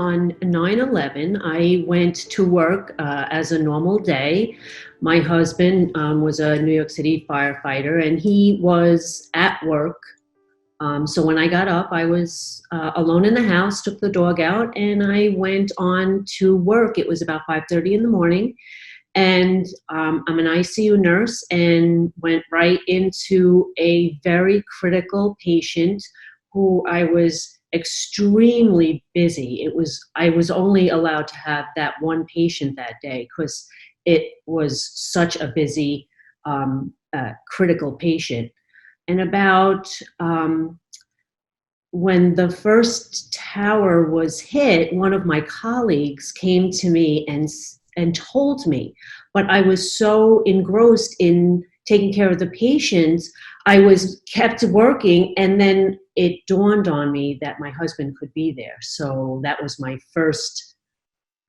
on 9/11, I went to work as a normal day. My husband was a New York City firefighter, and he was at work. So when I got up, I was alone in the house, took the dog out, and I went on to work. It was about 5:30 in the morning. And I'm an ICU nurse and went right into a very critical patient who I was extremely busy. I was only allowed to have that one patient that day because it was such a busy critical patient. And about when the first tower was hit, one of my colleagues came to me and told me, but I was so engrossed in taking care of the patients, I was kept working, and then it dawned on me that my husband could be there. So that was my first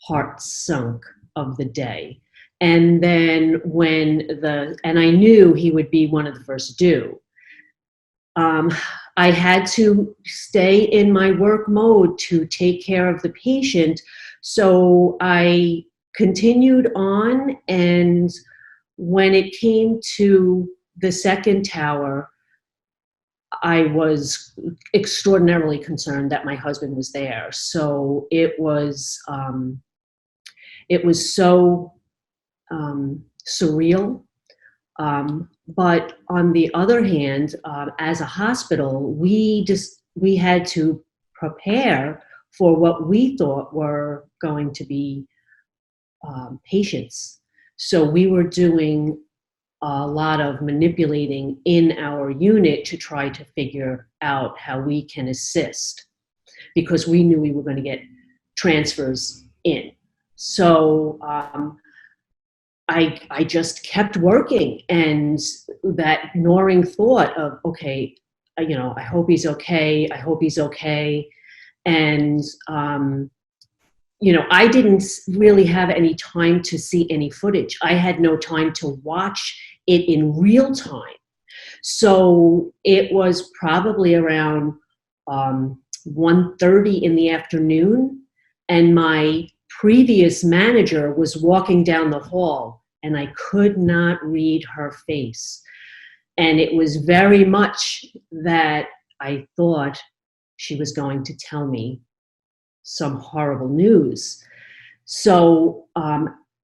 heart sunk of the day. And then and I knew he would be one of the first due. I had to stay in my work mode to take care of the patient. So I continued on, and when it came to the second tower, I was extraordinarily concerned that my husband was there. So it was so surreal. But on the other hand, as a hospital, we had to prepare for what we thought were going to be patients. So we were doing a lot of manipulating in our unit to try to figure out how we can assist, because we knew we were going to get transfers in. So I just kept working, and that gnawing thought of, okay, I hope he's okay. I hope he's okay. And I didn't really have any time to see any footage. I had no time to watch it in real time. So it was probably around 1:30 in the afternoon, and my previous manager was walking down the hall, and I could not read her face. And it was very much that I thought she was going to tell me some horrible news. So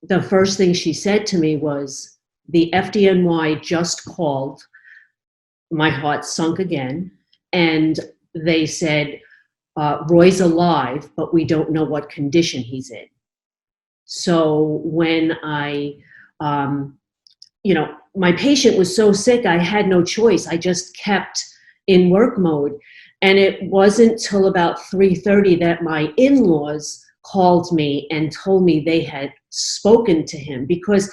the first thing she said to me was, the FDNY just called. My heart sunk again. And they said, Roy's alive, but we don't know what condition he's in. So when my patient was so sick, I had no choice. I just kept in work mode. And it wasn't till about 3:30 that my in-laws called me and told me they had spoken to him, because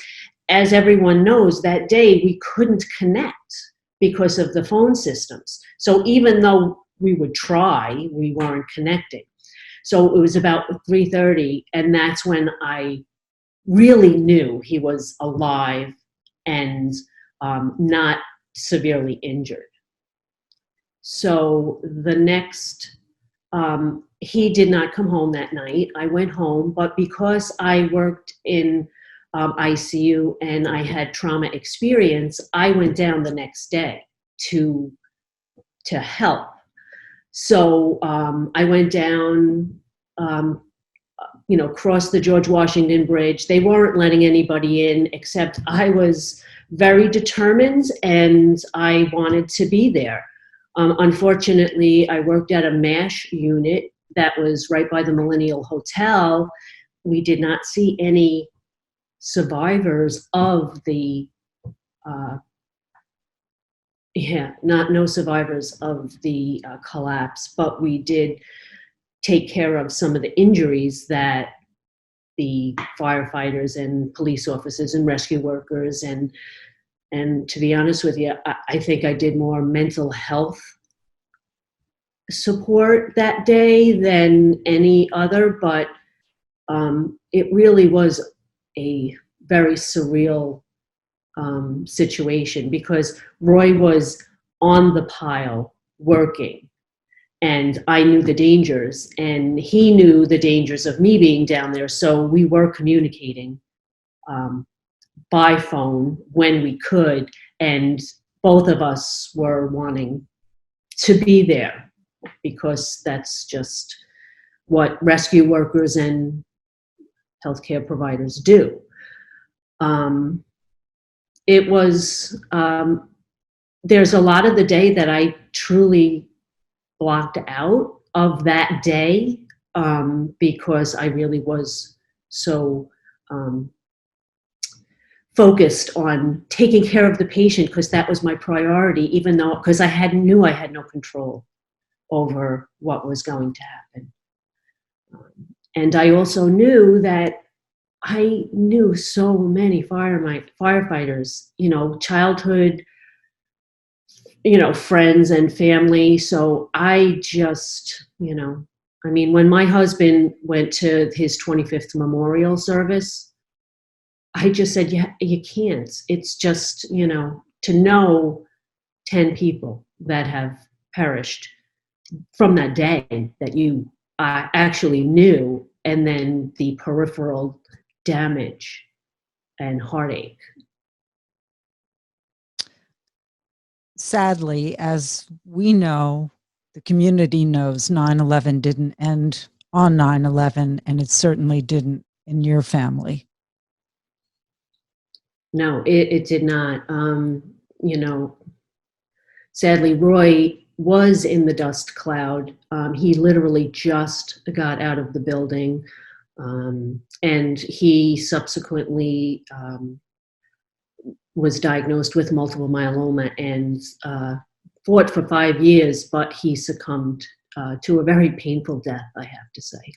as everyone knows, that day we couldn't connect because of the phone systems. So even though we would try, we weren't connecting. So it was about 3:30, and that's when I really knew he was alive and not severely injured. So the next, he did not come home that night. I went home, but because I worked in ICU and I had trauma experience, I went down the next day to help. So I went down, crossed the George Washington Bridge. They weren't letting anybody in, except I was very determined and I wanted to be there. Unfortunately, I worked at a MASH unit that was right by the Millennial Hotel. We did not see any survivors of the, no survivors of the collapse, but we did take care of some of the injuries that the firefighters and police officers and rescue workers and to be honest with you, I think I did more mental health support that day than any other, but it really was a very surreal situation, because Roy was on the pile working, and I knew the dangers, and he knew the dangers of me being down there. So we were communicating by phone when we could, and both of us were wanting to be there because that's just what rescue workers and healthcare providers do. It was, there's a lot of the day that I truly blocked out of that day because I really was so focused on taking care of the patient, because that was my priority, even though, because I knew I had no control over what was going to happen. And I also knew that I knew so many firefighters, childhood, friends and family. So I just, I mean, when my husband went to his 25th memorial service, I just said, yeah, you can't. It's just, to know 10 people that have perished from that day that you actually knew, and then the peripheral damage and heartache. Sadly, as we know, the community knows 9/11 didn't end on 9/11, and it certainly didn't in your family. No, it did not. Sadly, Roy was in the dust cloud. He literally just got out of the building, and he subsequently was diagnosed with multiple myeloma and fought for 5 years, but he succumbed to a very painful death, I have to say.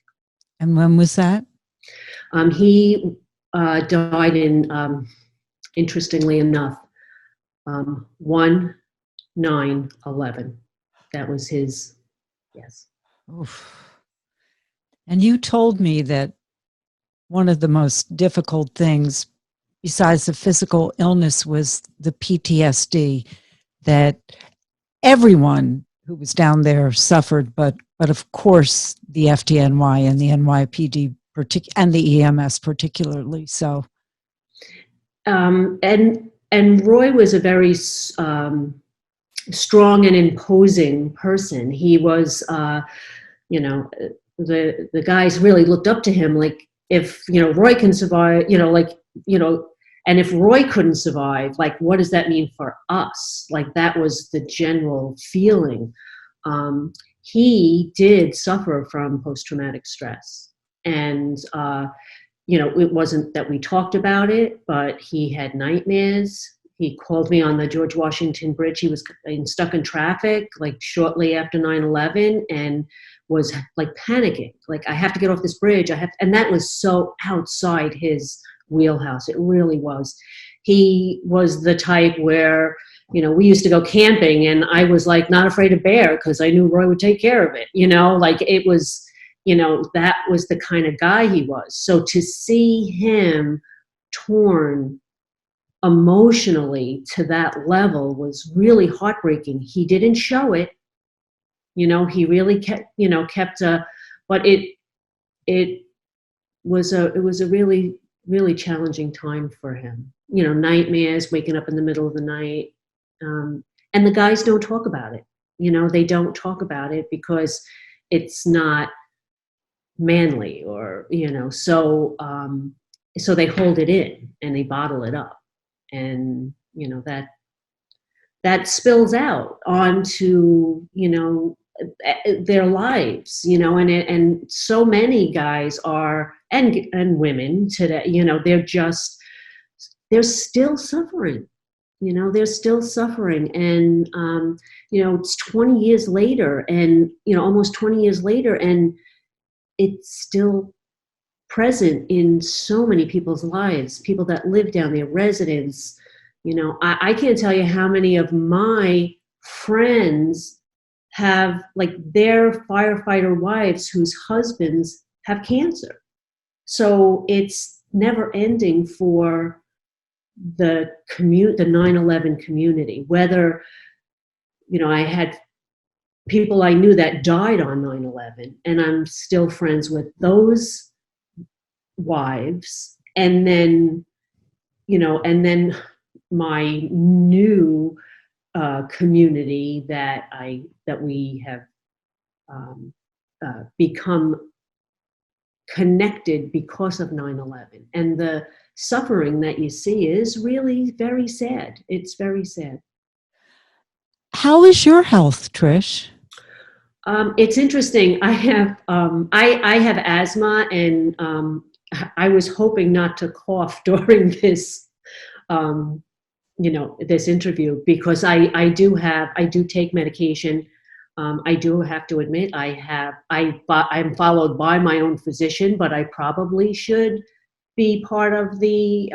And when was that? He died in, interestingly enough, 1/9/11. That was his, yes. Oof. And you told me that one of the most difficult things, besides the physical illness, was the PTSD that everyone who was down there suffered, but of course the FDNY and the NYPD and the EMS particularly so. And Roy was a very strong and imposing person. He was, the guys really looked up to him. Like, if Roy can survive, and if Roy couldn't survive, like, what does that mean for us? Like, that was the general feeling. He did suffer from post-traumatic stress, and it wasn't that we talked about it, but he had nightmares. He called me on the George Washington Bridge. He was stuck in traffic, like, shortly after 9/11, and was like panicking. Like, I have to get off this bridge. And that was so outside his wheelhouse. It really was. He was the type where, we used to go camping, and I was like not afraid of bear because I knew Roy would take care of it. Like, it was, that was the kind of guy he was. So to see him torn emotionally to that level was really heartbreaking. He didn't show it. He really kept but it was a really, really challenging time for him. Nightmares, waking up in the middle of the night. And the guys don't talk about it. They don't talk about it because it's not manly, or, so they hold it in and they bottle it up. And, that spills out onto, their lives, and so many guys are, and women today, they're still suffering, they're still suffering. And, it's 20 years later, and, almost 20 years later, and it's still present in so many people's lives, people that live down there, residents. I can't tell you how many of my friends have, like, their firefighter wives whose husbands have cancer. So it's never ending for the 9/11 community. Whether, I had people I knew that died on 9/11, and I'm still friends with those wives. And then, and then my new community that we have become connected because of 9/11, and the suffering that you see is really very sad. It's very sad. How is your health, Trish? It's interesting. I have I have asthma, and I was hoping not to cough during this this interview, because I do take medication. I do have to admit I'm followed by my own physician, but I probably should be part of the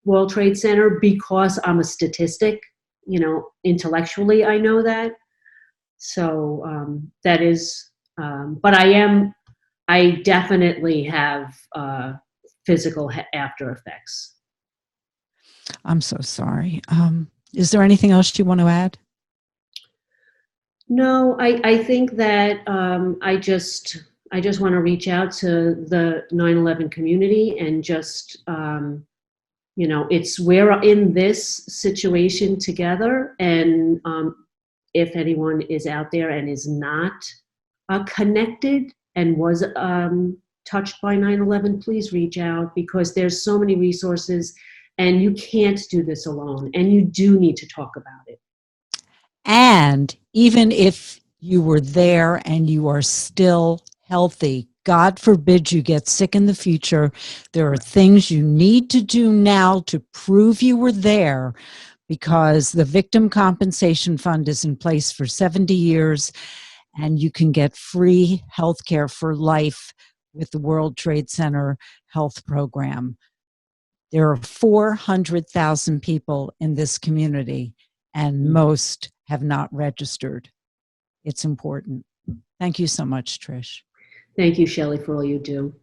World Trade Center because I'm a statistic. Intellectually I know that. So that is, but I definitely have physical after effects. I'm so sorry. Is there anything else you want to add? No, I think that I just want to reach out to the 9/11 community and just, we're in this situation together. And if anyone is out there and is not connected and was touched by 9/11, please reach out, because there's so many resources, and you can't do this alone, and you do need to talk about it. And even if you were there and you are still healthy, God forbid you get sick in the future, there are things you need to do now to prove you were there, because the Victim Compensation Fund is in place for 70 years, and you can get free health care for life with the World Trade Center Health Program. There are 400,000 people in this community, and most have not registered. It's important. Thank you so much, Trish. Thank you, Shelli, for all you do.